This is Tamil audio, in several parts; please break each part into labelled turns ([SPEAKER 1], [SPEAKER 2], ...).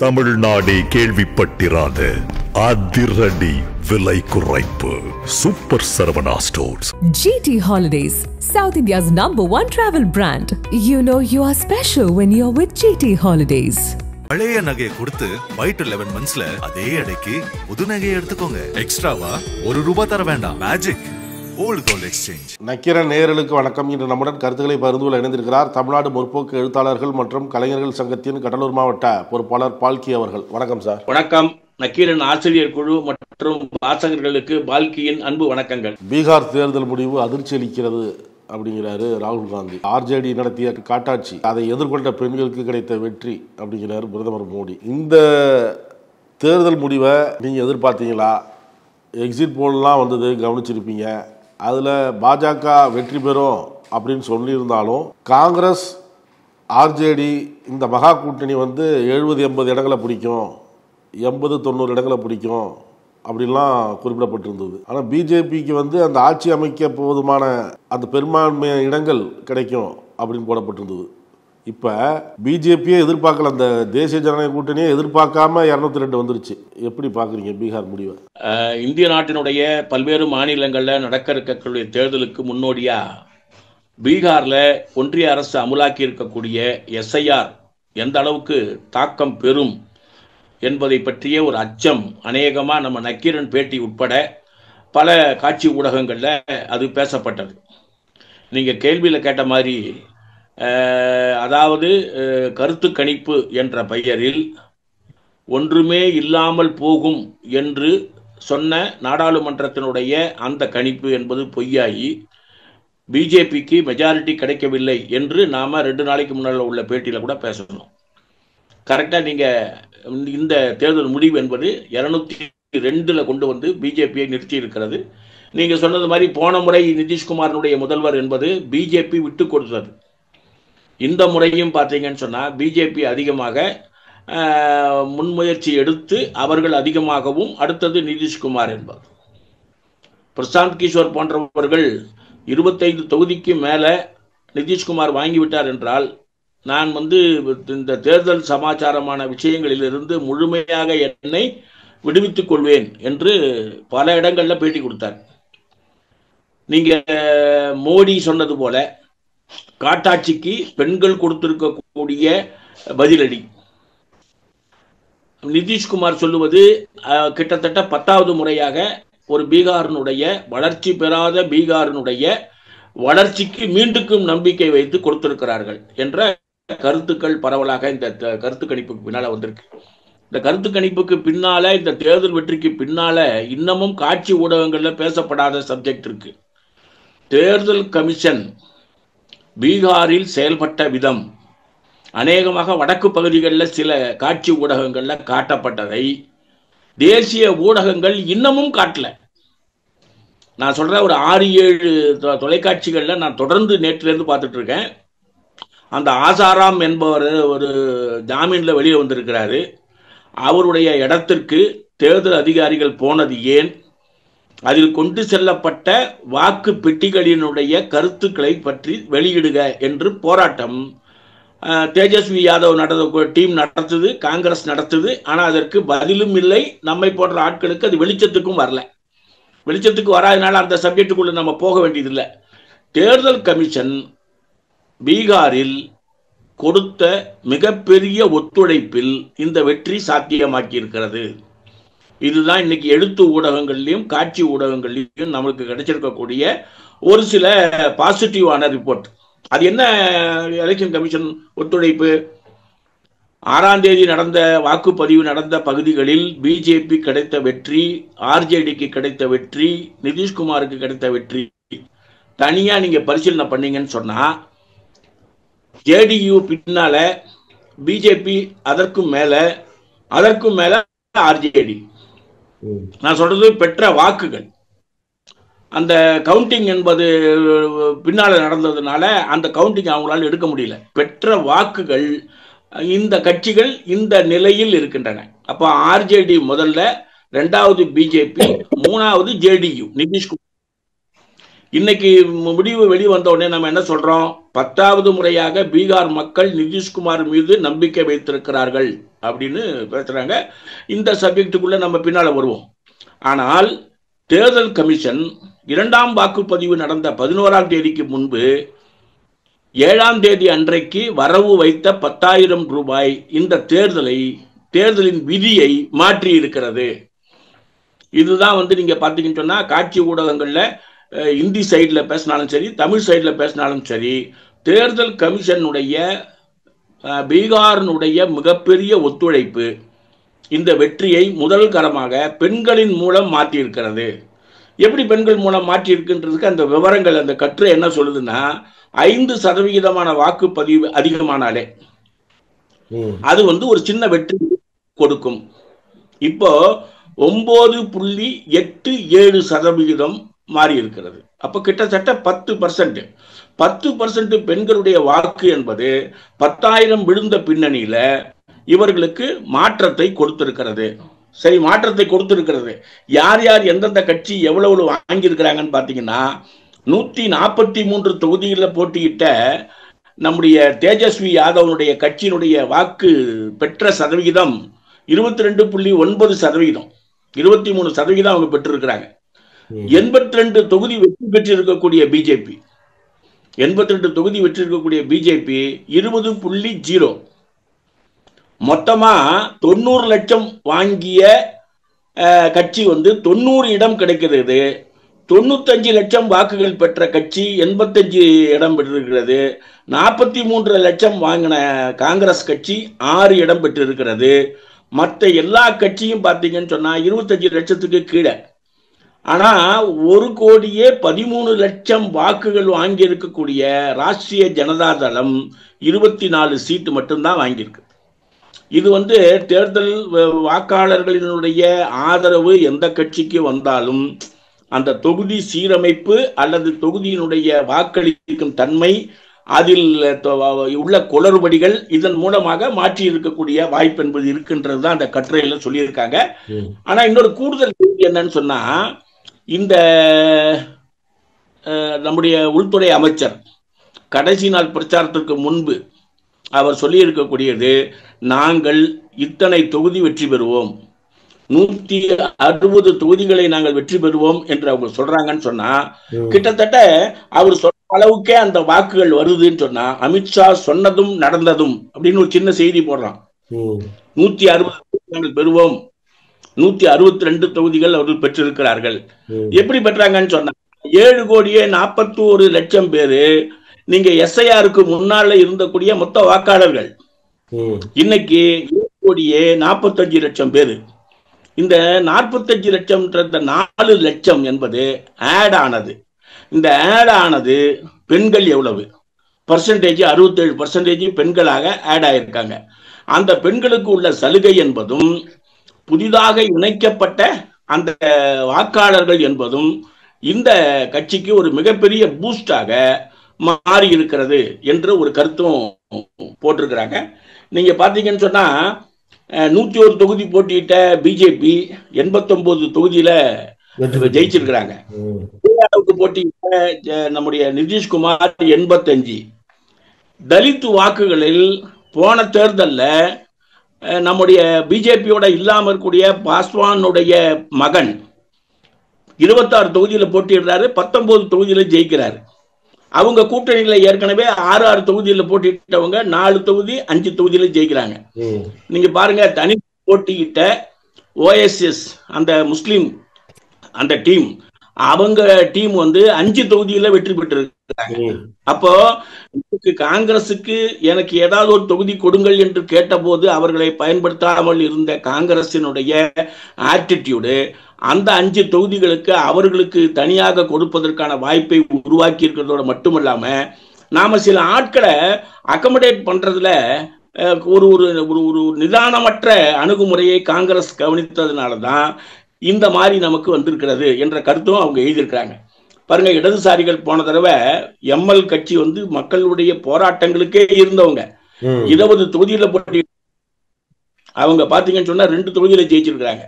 [SPEAKER 1] தமிழ்நாடே கேள்விப்பட்டிராத அதிரடி விலை குறைப்பு super Saravana stores.
[SPEAKER 2] GT Holidays, South India's #1 travel brand. You know you are special when you're with GT Holidays.
[SPEAKER 3] பழைய நகையை கொடுத்து வைட் 11 monthsல அதே எடைக்கு புது நகையை எடுத்துக்கோங்க. எக்ஸ்ட்ராவா ₹1 தர வேண்டாம். Magic old gold exchange.
[SPEAKER 4] Nakkeeran நேயர்களுக்கு வணக்கம். இன்று நம்முடன் கருத்துக்களை பகிர்ந்து கொள்ள இணைந்திருக்கிறார் தமிழ்நாடு முற்போக்கு எழுத்தாளர்கள் மற்றும் கலைஞர்கள் சங்கத்தின் கடலூர் மாவட்ட பொறுப்பாளர் பால்கி அவர்கள். வணக்கம் சார்.
[SPEAKER 5] வணக்கம். நக்கீரன் ஆசிரியர் குழு மற்றும் வாசகர்களுக்கு பால்கியின் அன்பு வணக்கங்கள்.
[SPEAKER 4] பீகார் தேர்தல் முடிவு அதிர்ச்சி அளிக்கிறது அப்படிங்கிறாரு ராகுல் காந்தி. ஆர்ஜேடி நடத்திய காட்டாட்சி, அதை எதிர்கொண்ட பெண்களுக்கு கிடைத்த வெற்றி அப்படிங்கிறாரு பிரதமர் மோடி. இந்த தேர்தல் முடிவை நீங்கள் எதிர்பார்த்தீங்களா? எக்ஸிட் போல்லாம் வந்தது, கவனிச்சிருப்பீங்க. அதில் பாஜக வெற்றி பெறும் அப்படின்னு சொல்லியிருந்தாலும் காங்கிரஸ் ஆர்ஜேடி இந்த மகா கூட்டணி 70-80 இடங்களை பிடிக்கும், 80-90 இடங்களை பிடிக்கும் அப்படின்லாம் குறிப்பிடப்பட்டிருந்தது. ஆனால் பிஜேபிக்கு அந்த ஆட்சி அமைக்க போதுமான அந்த பெரும்பான்மை இடங்கள் கிடைக்கும் அப்படின்னு போடப்பட்டிருந்தது. இப்போ பிஜேபியே எதிர்பார்க்கல, அந்த தேசிய ஜனநாயக கூட்டணியே எதிர்பார்க்காம 202 வந்துருச்சு. எப்படி பார்க்குறீங்க பீகார் முடிவை?
[SPEAKER 5] இந்திய நாட்டினுடைய பல்வேறு மாநிலங்களில் நடக்க இருக்கக்கூடிய தேர்தலுக்கு முன்னோடியா பீகாரில் ஒன்றிய அரசு அமுலாக்கி இருக்கக்கூடிய எஸ்ஐஆர் எந்த அளவுக்கு தாக்கம் பெறும் என்பதை பற்றிய ஒரு அச்சம் அநேகமாக நம்ம நக்கீரன் பேட்டி உட்பட பல காட்சி ஊடகங்களில் அது பேசப்பட்டது. நீங்கள் கேள்வியில் கேட்ட மாதிரி, அதாவது கருத்து கணிப்பு என்ற பெயரில் ஒன்றுமே இல்லாமல் போகும் என்று சொன்ன நாடாளுமன்றத்தினுடைய அந்த கணிப்பு என்பது பொய்யாகி பிஜேபிக்கு மெஜாரிட்டி கிடைக்கவில்லை என்று நாம் 2 நாளைக்கு முன்னால் உள்ள பேட்டியில் கூட பேசணும். கரெக்டாக நீங்கள் இந்த தேர்தல் முடிவு என்பது 202 கொண்டு வந்து பிஜேபியை நிறுத்தி இருக்கிறது. நீங்கள் சொன்னது மாதிரி போன முறை நிதிஷ்குமாரனுடைய முதல்வர் என்பது பிஜேபி விட்டு கொடுத்தது. இந்த முறையும் பார்த்தீங்கன்னு சொன்னால் பிஜேபி அதிகமாக முன்முயற்சி எடுத்து அவர்கள் அதிகமாகவும், அடுத்தது நிதிஷ்குமார் என்பது. பிரசாந்த் கிஷோர் போன்றவர்கள் 25 தொகுதிக்கு மேலே நிதிஷ்குமார் வாங்கிவிட்டார் என்றால் நான் இந்த தேர்தல் சமாச்சாரமான விஷயங்களிலிருந்து முழுமையாக என்னை விடுவித்துக் கொள்வேன் என்று பல இடங்களில் பேட்டி கொடுத்தார். நீங்கள் மோடி சொன்னது போல காட்டாட்சிக்கு பெண்கள் கொடுத்திருக்கக்கூடிய பதிலடி, நிதிஷ்குமார் சொல்லுவது கிட்டத்தட்ட 10வது முறையாக ஒரு பீகாரினுடைய வளர்ச்சி பெறாத பீகாரினுடைய வளர்ச்சிக்கு மீண்டும் நம்பிக்கை வைத்து கொடுத்திருக்கிறார்கள் என்ற கருத்துக்கள் பரவலாக இந்த கருத்து கணிப்புக்கு பின்னால வந்திருக்கு. இந்த கருத்து கணிப்புக்கு பின்னால, இந்த தேர்தல் வெற்றிக்கு பின்னால இன்னமும் காட்சி ஊடகங்கள்ல பேசப்படாத சப்ஜெக்ட் இருக்கு. தேர்தல் கமிஷன் பீகாரில் செயல்பட்ட விதம் அநேகமாக வடக்கு பகுதிகளில் சில காட்சி ஊடகங்களில் காட்டப்பட்டதை தேசிய ஊடகங்கள் இன்னமும் காட்டல. நான் சொல்றேன், ஒரு 6-7 தொலைக்காட்சிகளில் நான் தொடர்ந்து நேற்றிலிருந்து பார்த்துட்டு இருக்கேன். அந்த ஆசாராம் என்பவர் ஒரு ஜாமீன்ல வெளியே வந்திருக்கிறாரு. அவருடைய இடத்திற்கு தேர்தல் அதிகாரிகள் போனது ஏன், அதில் கொண்டு செல்லப்பட்ட வாக்கு பெட்டிகளினுடைய கருத்துக்களை பற்றி வெளியிடுக என்று போராட்டம் தேஜஸ்வி யாதவ் டீம் நடத்துது, காங்கிரஸ் நடத்துது. ஆனால் அதற்கு பதிலும் இல்லை. நம்மை போன்ற ஆட்களுக்கு அது வெளிச்சத்துக்கும் வரல. வெளிச்சத்துக்கு வராதனால அந்த சப்ஜெக்டுக்குள்ள நம்ம போக வேண்டியதில்லை. தேர்தல் கமிஷன் பீகாரில் கொடுத்த மிகப்பெரிய ஒத்துழைப்பில் இந்த வெற்றி சாத்தியமாக்கி இருக்கிறது. இதுதான் இன்னைக்கு எழுத்து ஊடகங்கள்லையும் காட்சி ஊடகங்கள்லையும் நமக்கு கிடைச்சிருக்கக்கூடிய ஒரு சில பாசிட்டிவான ரிப்போர்ட். அது என்ன? எலெக்ஷன் கமிஷன் ஒத்துழைப்பு. 6ஆம் தேதி நடந்த வாக்குப்பதிவு நடந்த பகுதிகளில் பிஜேபி கிடைத்த வெற்றி, ஆர்ஜேடிக்கு கிடைத்த வெற்றி, நிதிஷ்குமாருக்கு கிடைத்த வெற்றி தனியா நீங்க பரிசீலனை பண்ணீங்கன்னு சொன்னா, ஜேடியு பின்னால பிஜேபி, அதற்கும் மேல ஆர்ஜேடி. நான் சொல்றது பெற்ற வாக்குகள். அந்த கவுண்டிங் என்பது பின்னால நடந்ததுனால அந்த கவுண்டிங் அவங்களால எடுக்க முடியல. பெற்ற வாக்குகள் இந்த கட்சிகள் இந்த நிலையில் இருக்கின்றன. அப்போ ஆர்ஜேடி முதல்ல, 2வது பிஜேபி, 3வது ஜேடியு நிதிஷ்குமார். இன்னைக்கு முடிவு வெளிவந்த உடனே நம்ம என்ன சொல்றோம்? 10வது முறையாக பீகார் மக்கள் நிதிஷ்குமார் மீது நம்பிக்கை வைத்திருக்கிறார்கள் அப்படின்னு பேசுறாங்க. இந்த சப்ஜெக்டுக்குள்ள நம்ம பின்னால வருவோம். ஆனால் தேர்தல் கமிஷன் 2ஆம் வாக்குப்பதிவு நடந்த 11ஆம் தேதிக்கு முன்பு 7ஆம் தேதி அன்றைக்கு வரவு வைத்த 10,000 ரூபாய் இந்த தேர்தலின் விதியை மாற்றி இருக்கிறது. இதுதான் நீங்க பாத்தீங்கன்னு சொன்னா காட்சி ஊடகங்கள்ல இந்தி சைட்ல பேசினாலும் சரி, தமிழ் சைட்ல பேசினாலும் சரி, தேர்தல் கமிஷனுடைய பீகாரினுடைய மிகப்பெரிய ஒத்துழைப்பு இந்த வெற்றியை முதல் கரமாக பெண்களின் மூலம் மாற்றி இருக்கிறது. எப்படி பெண்கள் மூலம் மாற்றி இருக்கின்றதுக்கு அந்த விவரங்கள், அந்த கட்டுரை என்ன சொல்லுதுன்னா, 5% வாக்குப்பதிவு அதிகமானாலே அது ஒரு சின்ன வெற்றி கொடுக்கும். இப்போ 9.87% மாறி இருக்கிறது. அப்ப கிட்டத்தட்ட 10% பெண்களுடைய வாக்கு என்பது 10,000 விழுந்த பின்னணியில இவர்களுக்கு மாற்றத்தை கொடுத்திருக்கிறது. சரி, மாற்றத்தை கொடுத்திருக்கிறது. யார் யார் எந்தெந்த கட்சி எவ்வளவு வாங்கி இருக்கிறாங்கன்னு பாத்தீங்கன்னா, 143 தொகுதிகளில் போட்டியிட்ட நம்முடைய தேஜஸ்வி யாதவனுடைய கட்சியினுடைய வாக்கு பெற்ற சதவிகிதம் 22.9%. 23% அவங்க பெற்றிருக்கிறாங்க. 82 தொகுதி வெற்றி பெற்றிருக்கக்கூடிய பிஜேபி 20.0 மொத்தமா 90 லட்சம் வாங்கிய கட்சி 90 இடம் கிடைக்கிறது. 95 லட்சம் வாக்குகள் பெற்ற கட்சி 85 இடம் பெற்றிருக்கிறது. 43 லட்சம் வாங்கின காங்கிரஸ் கட்சி 6 இடம் பெற்றிருக்கிறது. மற்ற எல்லா கட்சியும் பார்த்தீங்கன்னு சொன்னா 25 லட்சத்துக்கு கீழே. ஆனா 1,13,00,000 வாக்குகள் வாங்கி இருக்கக்கூடிய ராஷ்டிரிய ஜனதா தளம் 24 சீட்டு மட்டும்தான் வாங்கியிருக்கு. இது தேர்தல் வாக்காளர்களினுடைய ஆதரவு எந்த கட்சிக்கு வந்தாலும் அந்த தொகுதி சீரமைப்பு அல்லது தொகுதியினுடைய வாக்களிக்கும் தன்மை, அதில் உள்ள குளறுபடிகள் இதன் மூலமாக மாற்றி இருக்கக்கூடிய வாய்ப்பு என்பது இருக்கின்றது தான் அந்த கட்டுரையில சொல்லியிருக்காங்க. ஆனா இன்னொரு கூடுதல் என்னன்னு சொன்னா, இந்த நம்முடைய உள்துறை அமைச்சர் கடைசி நாள் பிரச்சாரத்திற்கு முன்பு அவர் சொல்லி இருக்கக்கூடியது, நாங்கள் இத்தனை தொகுதி வெற்றி பெறுவோம், 160 தொகுதிகளை நாங்கள் வெற்றி பெறுவோம் என்று அவங்க சொல்றாங்கன்னு சொன்னா, கிட்டத்தட்ட அவர் சொல்ற அளவுக்கே அந்த வாக்குகள் வருதுன்னு சொன்னா, அமித்ஷா சொன்னதும் நடந்ததும் அப்படின்னு ஒரு சின்ன செய்தி போடுறான். 160 நாங்கள் பெறுவோம், 162 தொகுதிகள் அவர்கள் பெற்றிருக்கிறார்கள். எப்படி பெற்றாங்கன்னு சொன்னா, 7,41,00,000 பேரு நீங்க எஸ்ஐஆருக்கு முன்னால இருந்தக்கூடிய மொத்த வாக்காளர்கள். இன்னைக்கு 7,45,00,000 பேரு. இந்த 45 லட்சம் 4 லட்சம் என்பது ஆட் ஆனது. இந்த ஆட் ஆனது பெண்கள் எவ்வளவு பர்சன்டேஜ்? 67% பெண்களாக ஆட் ஆயிருக்காங்க. அந்த பெண்களுக்கு உள்ள சலுகை என்பதும் புதிதாக இணைக்கப்பட்ட அந்த வாக்காளர்கள் என்பதும் இந்த கட்சிக்கு ஒரு மிகப்பெரிய பூஸ்டாக மாறி இருக்கிறது என்று ஒரு கருத்தும் போட்டிருக்கிறாங்க. நீங்க பாத்தீங்கன்னு சொன்னா, 101 தொகுதி போட்டியிட்ட பிஜேபி 89 தொகுதியில ஜெயிச்சிருக்கிறாங்க. போட்டியிட்ட நம்முடைய நிதிஷ்குமார் 85. தலித் வாக்குகளில் போன தேர்தல்ல நம்முடைய பிஜேபியோட இல்லாம இருக்கக்கூடிய பாஸ்வானுடைய மகன் 26 தொகுதியில போட்டியிடுறாரு, 19 தொகுதியில ஜெயிக்கிறாரு. அவங்க கூட்டணியில ஏற்கனவே 6 தொகுதியில போட்டியிட்டவங்க 4 தொகுதி 5 தொகுதியில ஜெயிக்கிறாங்க. நீங்க பாருங்க, தனி போட்டியிட்ட ஓஎஸ்எஸ் அந்த முஸ்லிம் அந்த டீம், அவங்க டீம் 5 தொகுதியில வெற்றி பெற்றிருக்கிறாங்க. அப்போ காங்கிரசுக்கு எனக்கு ஏதாவது ஒரு தொகுதி கொடுங்கள் என்று கேட்டபோது அவர்களை பயன்படுத்தாமல் இருந்த காங்கிரசினுடைய ஆட்டிடியூடு அந்த 5 தொகுதிகளுக்கு அவர்களுக்கு தனியாக கொடுப்பதற்கான வாய்ப்பை உருவாக்கி இருக்கிறதோட மட்டுமல்லாம, நாம சில ஆட்களை அகமடேட் பண்றதுல ஒரு ஒரு நிதானமற்ற அணுகுமுறையை காங்கிரஸ் கவனித்ததுனாலதான் இந்த மாதிரி நமக்கு வந்திருக்கிறது என்ற கருத்தும் அவங்க எழுதியிருக்கிறாங்க. பாருங்க, இடதுசாரிகள் போன தடவை எம்எல் கட்சி மக்களுடைய போராட்டங்களுக்கே இருந்தவங்க 20 தொகுதியில போட்டி, அவங்க பாத்தீங்கன்னு சொன்னா 2 தொகுதியில ஜெயிச்சிருக்கிறாங்க.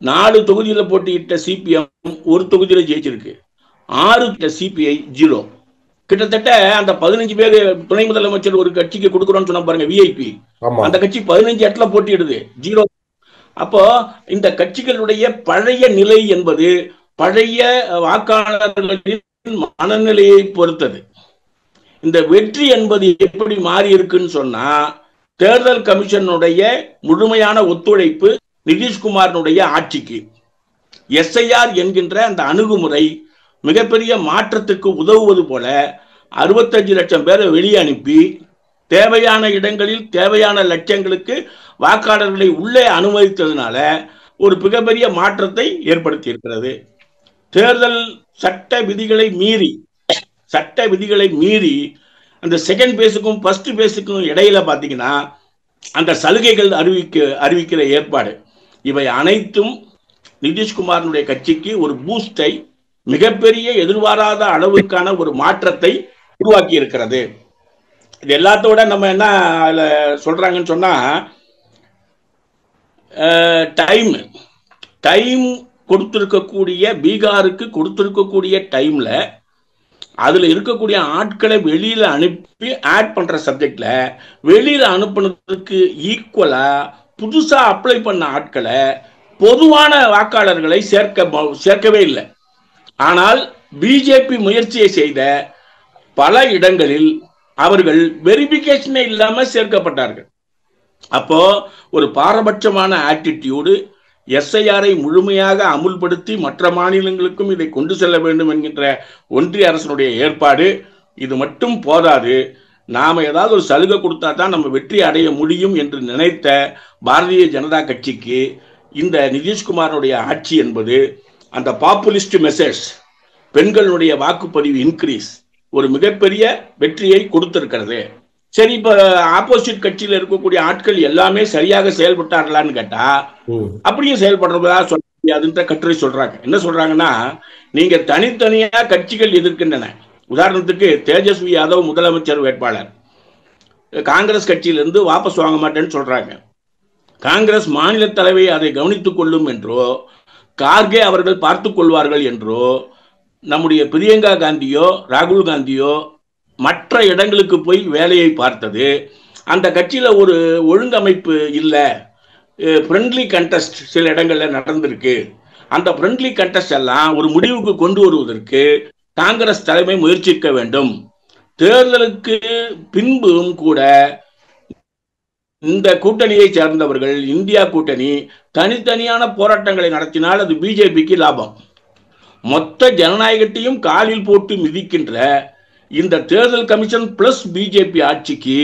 [SPEAKER 5] 4 தொகுதியில போட்டியிட்ட சிபிஎம் 1 தொகுதியில ஜெயிச்சிருக்கு. 6 சிபிஐ 0. கிட்டத்தட்ட அந்த 15 பேர் துணை முதலமைச்சர் ஒரு கட்சிக்கு கொடுக்குறோம்னு சொன்ன பாருங்க, விஐபி, அந்த கட்சி 15 இடத்துல போட்டியிடுது, 0. அப்போ இந்த கட்சிகளுடைய பழைய நிலை என்பது பழைய வாக்காளர்களின் மனநிலையை பொறுத்தது. இந்த வெற்றி என்பது எப்படி மாறி இருக்குன்னு சொன்னா, தேர்தல் கமிஷனுடைய முழுமையான ஒத்துழைப்பு நிதிஷ்குமாரனுடைய ஆட்சிக்கு, எஸ்ஐஆர் என்கின்ற அந்த அணுகுமுறை மிகப்பெரிய மாற்றத்துக்கு உதவுவது போல 65 லட்சம் பேரை வெளியே அனுப்பி தேவையான இடங்களில் தேவையான லட்சங்களுக்கு வாக்காளர்களை உள்ளே அனுமதித்ததுனால ஒரு மிகப்பெரிய மாற்றத்தை ஏற்படுத்தி இருக்கிறது. தேர்தல் சட்ட விதிகளை மீறி அந்த செகண்ட் பேஸுக்கும் ஃபர்ஸ்ட் பேஸுக்கும் இடையில பாத்தீங்கன்னா அந்த சலுகைகள் அறிவிக்கிற ஏற்பாடு, இவை அனைத்தும் நிதிஷ்குமாரனுடைய கட்சிக்கு ஒரு பூஸ்டை, மிகப்பெரிய எதிர்பாராத அளவுக்கான ஒரு மாற்றத்தை உருவாக்கி இருக்கிறது. இது எல்லாத்தோட நம்ம என்ன சொல்றாங்கன்னு சொன்னா, டைம் கொடுத்திருக்கக்கூடிய பீகாருக்கு கொடுத்திருக்கக்கூடிய டைம்ல அதுல இருக்கக்கூடிய ஆட்களை வெளியில அனுப்பி ஆட் பண்ற சப்ஜெக்ட்ல வெளியில அனுப்புனதுக்கு ஈக்குவலா புதுசா அப்ளை பண்ண ஆட்களை பொதுவான வாக்காளர்களை சேர்க்கவே இல்லை. ஆனால் பிஜேபி முயற்சியை செய்த பல இடங்களில் அவர்கள் வெரிபிகேஷனே இல்லாம சேர்க்கப்பட்டார்கள். அப்போ ஒரு பாரபட்சமான ஆட்டிடியூடு, எஸ்ஐஆரை முழுமையாக அமுல்படுத்தி மற்ற மாநிலங்களுக்கும் இதை கொண்டு செல்ல வேண்டும் என்கின்ற ஒன்றிய அரசனுடைய ஏற்பாடு. இது மட்டும் போதாது, நாம ஏதாவது ஒரு சலுகை கொடுத்தா தான் நம்ம வெற்றி அடைய முடியும் என்று நினைத்த பாரதிய ஜனதா கட்சிக்கு இந்த நிதிஷ்குமாரனுடைய ஆட்சி என்பது அந்த பாப்புலிஸ்ட் மெசேஜ், பெண்களுடைய வாக்குப்பதிவு இன்க்ரீஸ், ஒரு மிகப்பெரிய வெற்றியை கொடுத்திருக்கிறது. சரி, இப்ப ஆப்போசிட் கட்சியில இருக்கக்கூடிய ஆட்கள் எல்லாமே சரியாக செயல்பட்டார்களான்னு கேட்டா அப்படியும் செயல்படுறதா சொல்ல முடியாதுன்ற கட்டுரை சொல்றாங்க. என்ன சொல்றாங்கன்னா, நீங்க தனித்தனியா கட்சிகள் எதிர்க்கின்றன. உதாரணத்துக்கு தேஜஸ்வி யாதவ் முதலமைச்சர் வேட்பாளர் காங்கிரஸ் கட்சியிலிருந்து வாபஸ் வாங்க மாட்டேன்னு சொல்றாங்க. காங்கிரஸ் மாநில தலைவை அதை கவனித்துக் கொள்ளும் என்றோ, கார்கே அவர்கள் பார்த்துக் கொள்வார்கள் என்றோ, நம்முடைய பிரியங்கா காந்தியோ ராகுல் காந்தியோ மற்ற இடங்களுக்கு போய் வேலையை பார்த்தது. அந்த கட்சியில ஒரு ஒழுங்கமைப்பு இல்லை, ஃப்ரெண்ட்லி கண்டெஸ்ட் சில இடங்கள்ல நடந்திருக்கு. அந்த ஃப்ரெண்ட்லி கண்டெஸ்ட் எல்லாம் ஒரு முடிவுக்கு கொண்டு வருவதற்கு காங்கிரஸ் தலைமை முயற்சிக்க வேண்டும். தேர்தலுக்கு பின்பும் கூட இந்த கூட்டணியை சேர்ந்தவர்கள், இந்தியா கூட்டணி தனித்தனியான போராட்டங்களை நடத்தினால் அது பிஜேபிக்கு லாபம். மொத்த ஜனநாயகத்தையும் காலில் போட்டு மிதிக்கின்ற இந்த தேர்தல் கமிஷன் பிளஸ் பிஜேபி ஆட்சிக்கு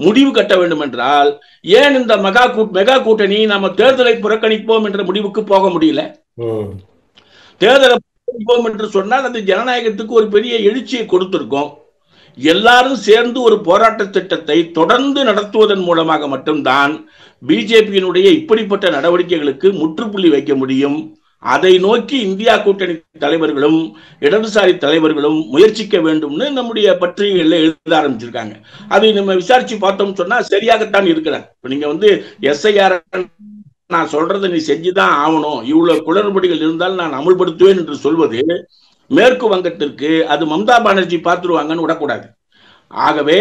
[SPEAKER 5] முடிவு கட்ட வேண்டும் என்றால் ஏன் இந்த மெகா கூட்டணி நம்ம தேர்தலை புறக்கணிப்போம் என்ற முடிவுக்கு போக முடியல? தேர்தலை புறக்கணிப்போம் என்று சொன்னால் அது ஜனநாயகத்துக்கு ஒரு பெரிய எழுச்சியை கொடுத்திருக்கும். எல்லாரும் சேர்ந்து ஒரு போராட்ட திட்டத்தை தொடர்ந்து நடத்துவதன் மூலமாக மட்டும்தான் பிஜேபியினுடைய இப்படிப்பட்ட நடவடிக்கைகளுக்கு முற்றுப்புள்ளி வைக்க முடியும். அதை நோக்கி இந்தியா கூட்டணி தலைவர்களும் இடதுசாரி தலைவர்களும் முயற்சிக்க வேண்டும்னு நம்முடைய பத்திரிகைகள்ல எழுத ஆரம்பிச்சிருக்காங்க. அதை நம்ம விசாரிச்சு பார்த்தோம் சொன்னா சரியாகத்தான் இருக்கிறார். இப்ப நீங்க எஸ்ஐஆர் நான் சொல்றதை நீ செஞ்சுதான் ஆகணும், இவ்வளவு குளறுபடிகள் இருந்தால் நான் அமுல்படுத்துவேன் என்று சொல்வது மேற்கு வங்கத்திற்கு அது மம்தா பானர்ஜி பார்த்துருவாங்கன்னு விடக்கூடாது. ஆகவே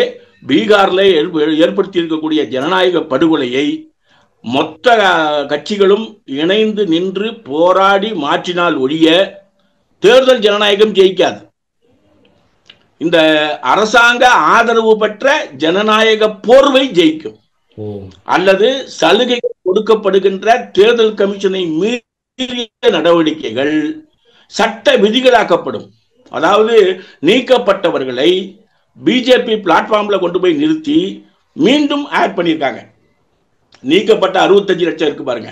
[SPEAKER 5] பீகார்ல ஏற்படுத்தி இருக்கக்கூடிய ஜனநாயக படுகொலையை மொத்த கட்சிகளும் இணைந்து நின்று போராடி மாற்றினால் ஒழிய தேர்தல் ஜனநாயகம் ஜெயிக்காது. இந்த அரசாங்க ஆதரவு பெற்ற ஜனநாயக போர்வை ஜெயிக்கும். அல்லது சலுகை கொடுக்கப்படுகின்ற தேர்தல் கமிஷனை மீறிய நடவடிக்கைகள் சட்ட விதிகளாக்கப்படும். அதாவது நீக்கப்பட்டவர்களை பிஜேபி பிளாட்ஃபார்ம்ல கொண்டு போய் நிறுத்தி மீண்டும் ஆட் பண்ணியிருக்காங்க. நீக்கப்பட்ட 65 லட்சம் இருக்கு பாருங்க,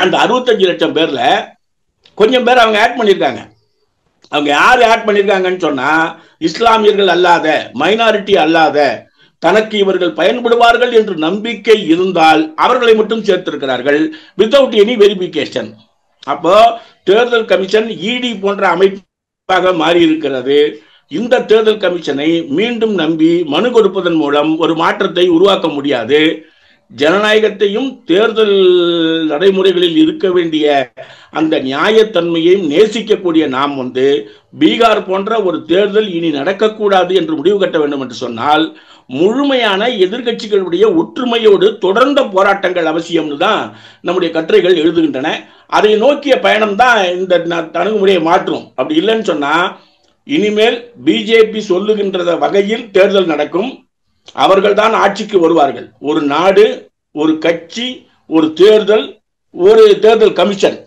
[SPEAKER 5] அந்த 65 லட்சம் பேர்ல கொஞ்சம் பேர் அவங்க ஆட் பண்ணியிருக்காங்க. அவங்க யாரு ஆட் பண்ணியிருக்காங்கன்னு சொன்னா, இஸ்லாமியர்கள் அல்லாத, மைனாரிட்டி அல்லாத, தனக்கு இவர்கள் பயன்படுவார்கள் என்று நம்பிக்கை இருந்தால் அவர்களை மட்டும் சேர்த்திருக்கிறார்கள் வித்தவுட் எனி வெரிபிகேஷன். அப்போ தேர்தல் கமிஷன் இடி போன்ற அமைப்பாக மாறி இருக்கிறது. இந்த தேர்தல் கமிஷனை மீண்டும் நம்பி மனு கொடுப்பதன் மூலம் ஒரு மாற்றத்தை உருவாக்க முடியாது. ஜனநாயகத்தையும் தேர்தல் நடைமுறைகளில் இருக்க வேண்டிய அந்த நியாயத்தன்மையையும் நேசிக்கக்கூடிய நாம் பீகார் போன்ற ஒரு தேர்தல் இனி நடக்கக்கூடாது என்று முடிவு கட்ட வேண்டும் என்று சொன்னால் முழுமையான எதிர்கட்சிகளுடைய ஒற்றுமையோடு தொடர்ந்த போராட்டங்கள் அவசியம்னு தான் நம்முடைய கட்டுரைகள் எழுதுகின்றன. அதை நோக்கிய பயணம் தான் இந்த அணுகுமுறையை மாற்றும். அப்படி இல்லைன்னு சொன்னா இனிமேல் பிஜேபி சொல்லுகின்ற வகையில் தேர்தல் நடக்கும், அவர்கள் தான் ஆட்சிக்கு வருவார்கள். ஒரு நாடு, ஒரு கட்சி, ஒரு தேர்தல் கமிஷன்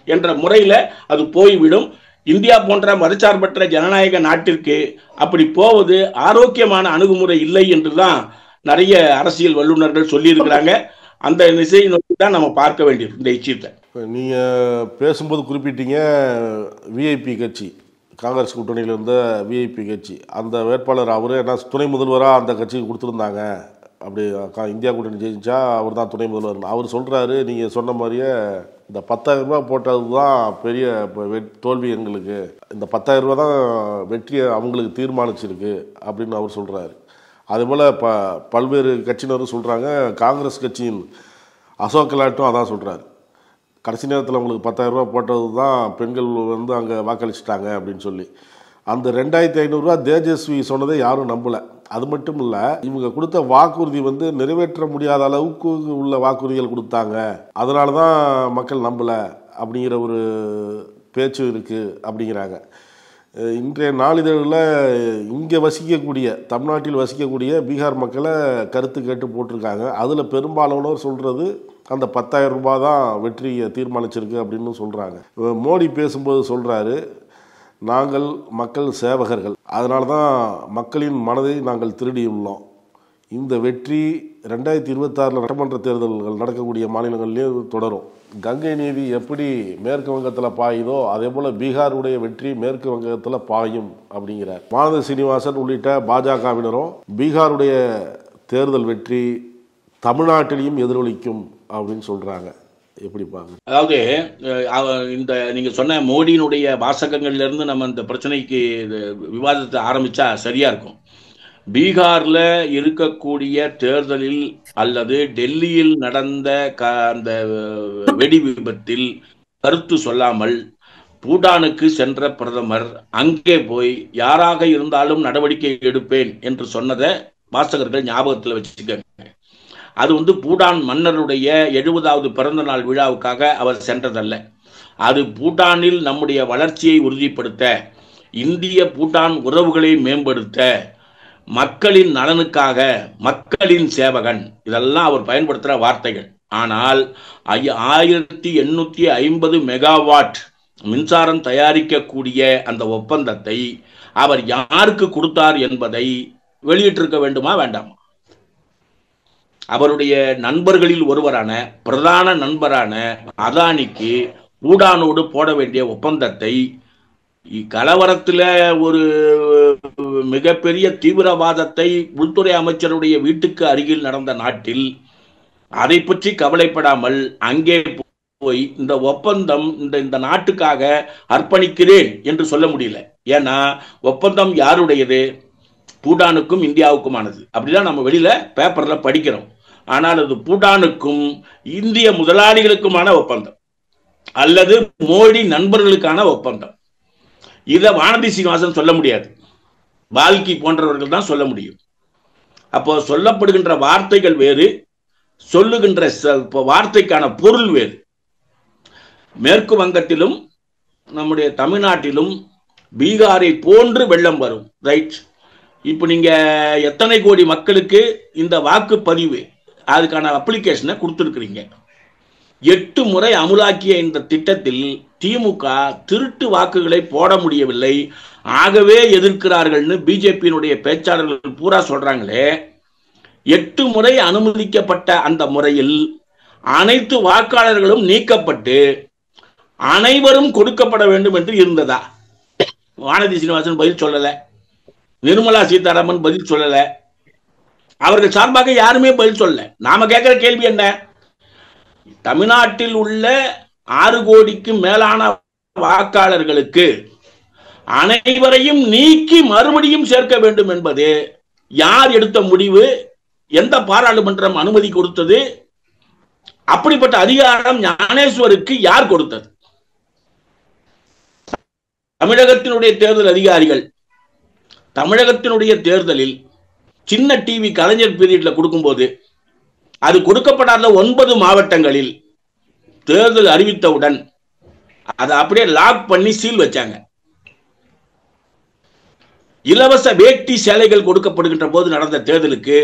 [SPEAKER 5] என்ற முறையில் அது போய்விடும். இந்தியா போன்ற மதச்சார்பற்ற ஜனநாயக நாட்டிற்கு அப்படி போவது ஆரோக்கியமான அணுகுமுறை இல்லை என்றுதான் நிறைய அரசியல் வல்லுநர்கள் சொல்லி இருக்கிறாங்க. அந்த திசையை நோக்கி தான் நம்ம பார்க்க வேண்டியது இந்த விஷயத்தை.
[SPEAKER 4] நீங்க பேசும்போது குறிப்பிட்டீங்க விஐபி கட்சி, காங்கிரஸ் கூட்டணியில் இருந்த விஐபி கட்சி, அந்த வேட்பாளர் அவர் என்ன துணை முதல்வராக அந்த கட்சிக்கு கொடுத்துருந்தாங்க. அப்படி இந்தியா கூட்டணி ஜெயிச்சா அவர் தான் துணை முதல்வர். அவர் சொல்கிறாரு, நீங்கள் சொன்ன மாதிரியே இந்த 10,000 ரூபா போட்டது தான் பெரிய தோல்வி எங்களுக்கு, இந்த 10,000 ரூபா தான் வெற்றியை அவங்களுக்கு தீர்மானிச்சிருக்கு அப்படின்னு அவர் சொல்கிறாரு. அதேபோல் பல்வேறு கட்சியினரும் சொல்கிறாங்க. காங்கிரஸ் கட்சியின் அசோக் கெலாட்டும் அதான் சொல்கிறாரு. கடைசி நேரத்தில் அவங்களுக்கு 10,000 ரூபா போட்டது தான் பெண்கள் அங்கே வாக்களிச்சிட்டாங்க அப்படின்னு சொல்லி. அந்த 2,500 ரூபா தேஜஸ்வி சொன்னதை யாரும் நம்பலை. அது மட்டும் இல்லை, இவங்க கொடுத்த வாக்குறுதி நிறைவேற்ற முடியாத அளவுக்கு உள்ள வாக்குறுதிகள் கொடுத்தாங்க, அதனால தான் மக்கள் நம்பலை அப்படிங்கிற ஒரு பேச்சு இருக்குது அப்படிங்கிறாங்க. இன்றைய நாளிதழில் இங்கே வசிக்கக்கூடிய, தமிழ்நாட்டில் வசிக்கக்கூடிய பீகார் மக்களை கருத்து கேட்டு போட்டிருக்காங்க. அதில் பெரும்பாலானோர் சொல்கிறது அந்த 10,000 ரூபா தான் வெற்றியை தீர்மானிச்சிருக்கு அப்படின்னு சொல்கிறாங்க. மோடி பேசும்போது சொல்கிறாரு, நாங்கள் மக்கள் சேவகர்கள், அதனால தான் மக்களின் மனதை நாங்கள் திருடியுள்ளோம். இந்த வெற்றி 2026 சட்டமன்ற தேர்தல்கள் நடக்கக்கூடிய மாநிலங்களிலே தொடரும். கங்கை நீதி எப்படி மேற்கு வங்கத்தில் பாயுதோ அதே போல் பீகாருடைய வெற்றி மேற்கு வங்கத்தில் பாயும் அப்படிங்கிறார். வானதி சீனிவாசன் உள்ளிட்ட பாஜகவினரும் பீகாருடைய தேர்தல் வெற்றி தமிழ்நாட்டிலையும் எதிரொலிக்கும் அப்படின்னு சொல்கிறாங்க. எப்படி பாருங்க?
[SPEAKER 5] அதாவது இந்த நீங்க சொன்ன மோடியினுடைய வாசகங்கள்ல இருந்து நம்ம இந்த பிரச்சனைக்கு விவாதத்தை ஆரம்பிச்சா சரியா இருக்கும். பீகார்ல இருக்கக்கூடிய தேர்தலில் அல்லது டெல்லியில் நடந்த அந்த வெடி விபத்தில் கருத்து சொல்லாமல் பூட்டானுக்கு சென்ற பிரதமர் அங்கே போய் யாராக இருந்தாலும் நடவடிக்கை எடுப்பேன் என்று சொன்னதை வாசகர்கள் ஞாபகத்தில் வச்சுக்கங்க. அது பூட்டான் மன்னருடைய 70வது பிறந்த நாள் விழாவுக்காக அவர் சென்றதல்ல. அது பூட்டானில் நம்முடைய வளர்ச்சியை உறுதிப்படுத்த, இந்திய பூட்டான் உறவுகளை மேம்படுத்த, மக்களின் நலனுக்காக, மக்களின் சேவகன், இதெல்லாம் அவர் பயன்படுத்துகிற வார்த்தைகள். ஆனால் 1850 மெகாவாட் மின்சாரம் தயாரிக்கக்கூடிய அந்த ஒப்பந்தத்தை அவர் யாருக்கு கொடுத்தார் என்பதை வெளியிட்டிருக்க வேண்டுமா வேண்டாமா? அவருடைய நண்பர்களில் ஒருவரான, பிரதான நண்பரான அதானிக்கு பூடானோடு போட வேண்டிய ஒப்பந்தத்தை கலவரத்தில் ஒரு மிகப்பெரிய தீவிரவாதத்தை உள்துறை அமைச்சருடைய வீட்டுக்கு அருகில் நடந்த நாட்டில் அதை பற்றி கவலைப்படாமல் அங்கே போய் இந்த ஒப்பந்தம் இந்த நாட்டுக்காக அர்ப்பணிக்கிறேன் என்று சொல்ல முடியல. ஏன்னா ஒப்பந்தம் யாருடையது? பூட்டானுக்கும் இந்தியாவுக்குமானது. அப்படிதான் நம்ம வெளியில பேப்பர்ல படிக்கிறோம். ஆனால் அது பூட்டானுக்கும் இந்திய முதலாளிகளுக்குமான ஒப்பந்தம் அல்லது மோடி நண்பர்களுக்கான ஒப்பந்தம். இதை வானதி சீனிவாசன் சொல்ல முடியாது, பால்கி போன்றவர்கள் தான் சொல்ல முடியும். அப்போ சொல்லப்படுகின்ற வார்த்தைகள் வேறு, சொல்லுகின்ற வார்த்தைக்கான பொருள் வேறு. மேற்கு வங்கத்திலும் நம்முடைய தமிழ்நாட்டிலும் பீகாரை போன்று வெள்ளம் வரும். ரைட். இப்போ நீங்க எத்தனை கோடி மக்களுக்கு இந்த வாக்குப்பதிவு அதுக்கான அப்ளிகேஷனை கொடுத்துருக்கிறீங்க. 8 முறை அமுலாக்கிய இந்த திட்டத்தில் திமுக திருட்டு வாக்குகளை போட முடியவில்லை, ஆகவே எதிர்க்கிறார்கள்னு பிஜேபியினுடைய பேச்சாளர்கள் பூரா சொல்றாங்களே. 8 முறை அனுமதிக்கப்பட்ட அந்த முறையில் அனைத்து வாக்காளர்களும் நீக்கப்பட்டு அனைவரும் கொடுக்கப்பட வேண்டும் என்று இருந்ததா? வானதி சீனிவாசன் பதில் சொல்லல, நிர்மலா சீதாராமன் பதில் சொல்லல, அவர்கள் சார்பாக யாருமே பதில் சொல்லல. நாம கேட்கிற கேள்வி என்ன? தமிழ்நாட்டில் உள்ள 6 கோடிக்கு மேலான வாக்காளர்களுக்கு அனைவரையும் நீக்கி மறுபடியும் சேர்க்க வேண்டும் என்பது யார் எடுத்த முடிவு? எந்த பாராளுமன்றம் அனுமதி கொடுத்தது? அப்படிப்பட்ட அதிகாரம் ஞானேஸ்வருக்கு யார் கொடுத்தது? தமிழகத்தினுடைய தேர்தல் அதிகாரிகள் தமிழகத்தினுடைய தேர்தலில் சின்ன டிவி கலைஞர் பீரியட்ல கொடுக்கும்போது அது கொடுக்கப்படாத 9 மாவட்டங்களில் தேர்தல் அறிவித்தவுடன் அதை அப்படியே லாக் பண்ணி சீல் வச்சாங்க. இலவச வேட்டி சேலைகள் கொடுக்கப்படுகின்ற போது நடந்த தேர்தலுக்கு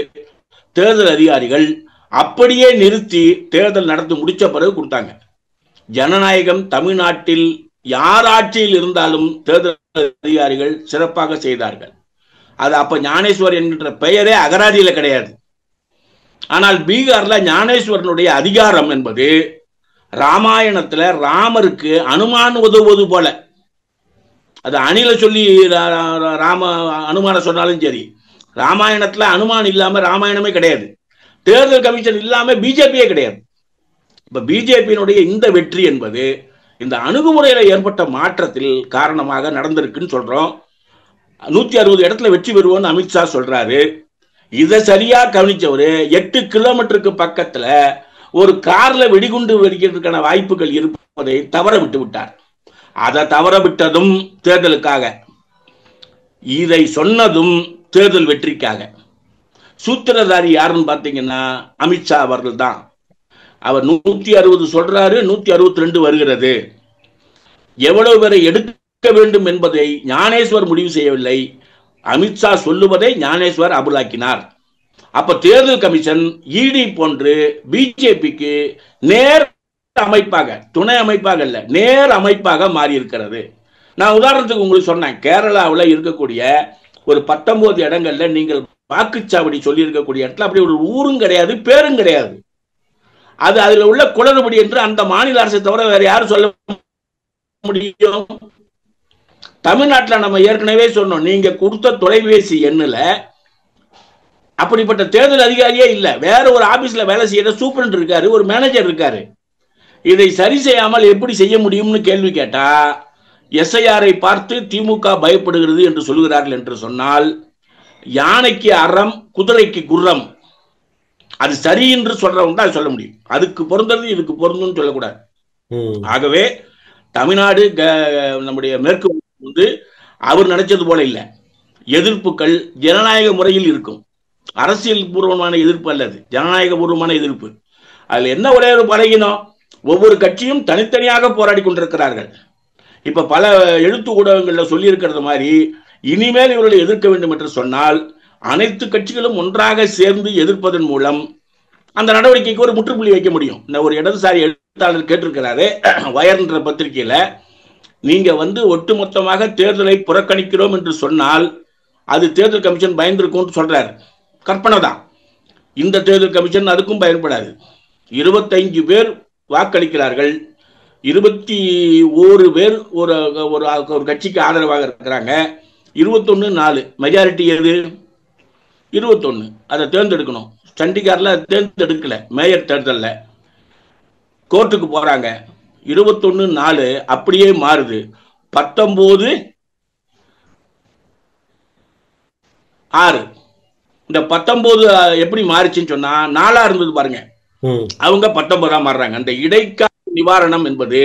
[SPEAKER 5] தேர்தல் அதிகாரிகள் அப்படியே நிறுத்தி தேர்தல் நடத்தி முடிச்ச பிறகு கொடுத்தாங்க. ஜனநாயகம் தமிழ்நாட்டில் யார் ஆட்சியில் இருந்தாலும் தேர்தல் அதிகாரிகள் சிறப்பாக செய்தார்கள். அது அப்ப ஞானேஸ்வர் என்கின்ற பெயரே அகராதியில கிடையாது. ஆனால் பீகார்ல ஞானேஸ்வரனுடைய அதிகாரம் என்பது ராமாயணத்துல ராமருக்கு அனுமான் உதவுவது போல. அது அணில சொல்லி அனுமான சொன்னாலும் சரி, ராமாயணத்துல அனுமான் இல்லாம ராமாயணமே கிடையாது. தேர்தல் கமிஷன் இல்லாம பிஜேபியே கிடையாது. இப்ப பிஜேபியினுடைய இந்த வெற்றி என்பது இந்த அணுகுமுறையில ஏற்பட்ட மாற்றத்தில் காரணமாக நடந்திருக்குன்னு சொல்றோம். 160 இடத்துல வெற்றி பெறுவோம்னு அமித்ஷா சொல்றாரு. இதை சரியா கவனிச்சவரு 8 கிலோமீட்டருக்கு பக்கத்துல ஒரு கார்ல வெடிகுண்டு வெடிக்கிறதுக்கான வாய்ப்புகள் இருப்பதை தவற விட்டு விட்டார். அதை தவற விட்டதும் தேர்தலுக்காக, இதை சொன்னதும் தேர்தல் வெற்றிக்காக. சூத்திரதாரி யாருன்னு பாத்தீங்கன்னா அமித்ஷா அவர்கள் தான். அவர் 160 சொல்றாரு, 162 வருகிறது. எவ்வளவு பேரை எடுக்க வேண்டும் என்பதை ஞானேஸ்வர் முடிவு செய்யவில்லை, அமித்ஷா சொல்லுவதை ஞானேஸ்வர் அமலாக்கினார். அப்ப தேர்தல் கமிஷன் இடி போன்று பிஜேபிக்கு நேர் அமைப்பாக, துணை அமைப்பாக அல்ல, நேர் அமைப்பாக மாறி இருக்கிறது. நான் உதாரணத்துக்கு உங்களுக்கு சொன்னேன், கேரளாவில் இருக்கக்கூடிய ஒரு 19 இடங்கள்ல நீங்கள் வாக்குச்சாவடி சொல்லி இருக்கக்கூடிய இடத்துல அப்படி ஒரு ஊரும் கிடையாது, பேரும் கிடையாது. அது அதுல உள்ள குளறுபடி என்று அந்த மாநில அரசை தவிர வேற யாரும் சொல்ல முடியும்? தமிழ்நாட்டில் நம்ம ஏற்கனவே சொன்னோம், நீங்க கொடுத்த தொலைபேசி எண்ணுல அப்படிப்பட்ட தேர்தல் அதிகாரியே இல்ல, வேற ஒரு ஆபீஸ்ல வேலை செய்யற சூப்பரண்ட் இருக்காரு, ஒரு மேனேஜர் இருக்காரு. இதை சரி செய்யாமல் எப்படி செய்ய முடியும்னு கேள்வி கேட்டா, எஸ்ஐஆரை பார்த்து திமுக பயப்படுகிறது என்று சொல்கிறார்கள் என்று சொன்னால், யானைக்கு அறம் குதிரைக்கு குர்ரம், அது சரி என்று சொல்றவங்க தான் சொல்ல முடியும். அதுக்கு பொருந்தது இதுக்கு பொருந்தும் சொல்லக்கூடாது. ஆகவே தமிழ்நாடு நம்முடைய மேற்கு வந்து அவர் நினைச்சது போல இல்லை. எதிர்ப்புகள் ஜனநாயக முறையில் இருக்கும், அரசியல் பூர்வமான எதிர்ப்பு அல்லது ஜனநாயக பூர்வமான எதிர்ப்பு. அதுல என்ன ஒரே ஒரு பழகினோம், ஒவ்வொரு கட்சியும் தனித்தனியாக போராடி கொண்டிருக்கிறார்கள். இப்ப பல எழுத்து ஊடகங்கள்ல சொல்லி இருக்கிறது மாதிரி, இனிமேல் இவர்களை எதிர்க்க வேண்டும் என்று சொன்னால் அனைத்து கட்சிகளும் ஒன்றாக சேர்ந்து எதிர்ப்பதன் மூலம் அந்த நடவடிக்கைக்கு ஒரு முற்றுப்புள்ளி வைக்க முடியும். இந்த ஒரு இடதுசாரி எழுத்தாளர் கேட்டிருக்கிறாரு வயர்ன்ற பத்திரிகையில, நீங்க வந்து ஒட்டுமொத்தமாக தேர்தலை புறக்கணிக்கிறோம் என்று சொன்னால் அது தேர்தல் கமிஷன் பயந்திருக்கும் சொல்றாரு. கற்பனை தான். இந்த தேர்தல் கமிஷன் அதுக்கும் பயன்படாது. 25 பேர் வாக்களிக்கிறார்கள், 21 பேர் ஒரு கட்சிக்கு ஆதரவாக இருக்கிறாங்க. 21-4 மெஜாரிட்டி எது? 21. அதை தேர்ந்தெடுக்கணும். சண்டிகார்ல தேர்ந்தெடுக்கல, மேயர் தேர்தல்ல கோர்ட்டுக்கு போறாங்க. 21-4 அப்படியே மாறுது. 19-6. இந்த 19 எப்படி மாறிச்சுன்னு சொன்னா 4 இருந்தது பாருங்க, அவங்க 19 மாறுறாங்க. அந்த இடைக்கால நிவாரணம் என்பது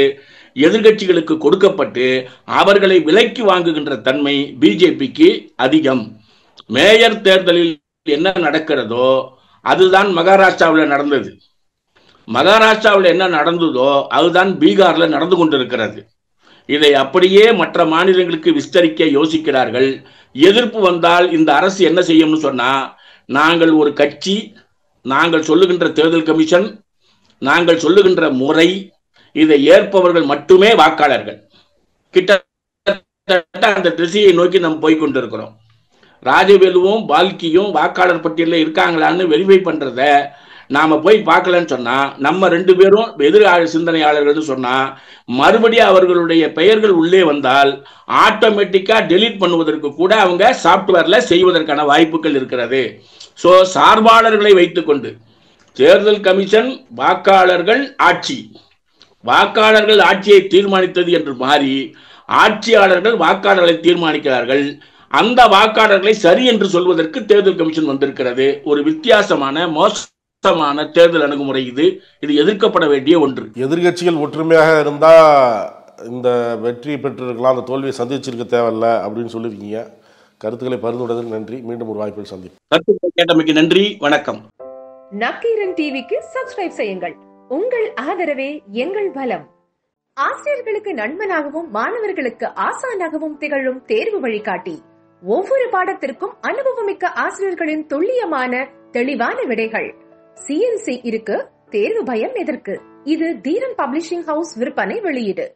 [SPEAKER 5] எதிர்கட்சிகளுக்கு கொடுக்கப்பட்டு அவர்களை விலைக்கு வாங்குகின்ற தன்மை பிஜேபிக்கு அதிகம். மேயர் தேர்தலில் என்ன நடக்கிறதோ அதுதான் மகாராஷ்டிராவில் நடந்தது. மகாராஷ்டிராவில் என்ன நடந்ததோ அதுதான் பீகார்ல நடந்து கொண்டிருக்கிறது. இதை அப்படியே மற்ற மாநிலங்களுக்கு விஸ்தரிக்க யோசிக்கிறார்கள். எதிர்ப்பு வந்தால் இந்த அரசு என்ன செய்யும்னு சொன்னா, நாங்கள் ஒரு கட்சி, நாங்கள் சொல்லுகின்ற தேர்தல் கமிஷன், நாங்கள் சொல்லுகின்ற முறை, இதை ஏற்பவர்கள் மட்டுமே வாக்காளர்கள். கிட்டத்தட்ட அந்த திசையை நோக்கி நாம் போய்கொண்டிருக்கிறோம். ராஜவேலுவும் பால்கியும் வாக்காளர் பட்டியலில் இருக்காங்களான்னு வெரிஃபை பண்றத நாம போய் பார்க்கலன்னு சொன்னா, நம்ம 2 பேரும் எதிர் சிந்தனையாளர்கள் சொன்னா, மறுபடியும் அவர்களுடைய பெயர்கள் உள்ளே வந்தால் ஆட்டோமேட்டிக்கா டெலீட் பண்ணுவதற்கு கூட அவங்க சாப்ட்வேர்ல செய்வதற்கான வாய்ப்புகள் இருக்கிறது. சோ சார்பாளர்களை வைத்துக்கொண்டு தேர்தல் கமிஷன் வாக்காளர்கள் ஆட்சி, வாக்காளர்கள் ஆட்சியை தீர்மானித்தது என்று மாறி ஆட்சியாளர்கள் வாக்காளர்களை தீர்மானிக்கிறார்கள். அந்த வாக்காளர்களை சரி என்று சொல்வதற்கு தேர்தல் கமிஷன் வந்திருக்கிறது. ஒரு வித்தியாசமான மோசமான தேர்தல் அணுகுமுறை இது. இது எதிர்க்கப்பட வேண்டிய ஒன்று.
[SPEAKER 4] எதிர்கட்சிகள் ஒற்றுமையாக இருந்தா இந்த வெற்றி பெற்றிருக்கலாம், அந்த தோல்வியை சந்திச்சிருக்க தேவையில்ல அப்படின்னு சொல்லியிருக்கீங்க. கருத்துக்களை பகிர்ந்துள்ளதற்கு நன்றி. மீண்டும் ஒரு வாய்ப்பில் சந்திப்போம்.
[SPEAKER 5] கருத்துக்களை கேட்டமைக்கு நன்றி. வணக்கம்.
[SPEAKER 6] நக்கீரன் டிவிக்கு சப்ஸ்கிரைப் செய்யுங்கள். உங்கள் ஆதரவே எங்கள் பலம். ஆசிரியர்களுக்கு நண்பனாகவும் மாணவர்களுக்கு ஆசானாகவும் திகழும் தேர்வு வழிகாட்டி. ஒவ்வொரு பாடத்திற்கும் அனுபவமிக்க ஆசிரியர்களின் துல்லியமான தெளிவான விடைகள். CNC இருக்கு, தேர்வு பயம் எதற்கு? இது தீரன் பப்ளிஷிங் ஹவுஸ் விற்பனை வெளியீடு.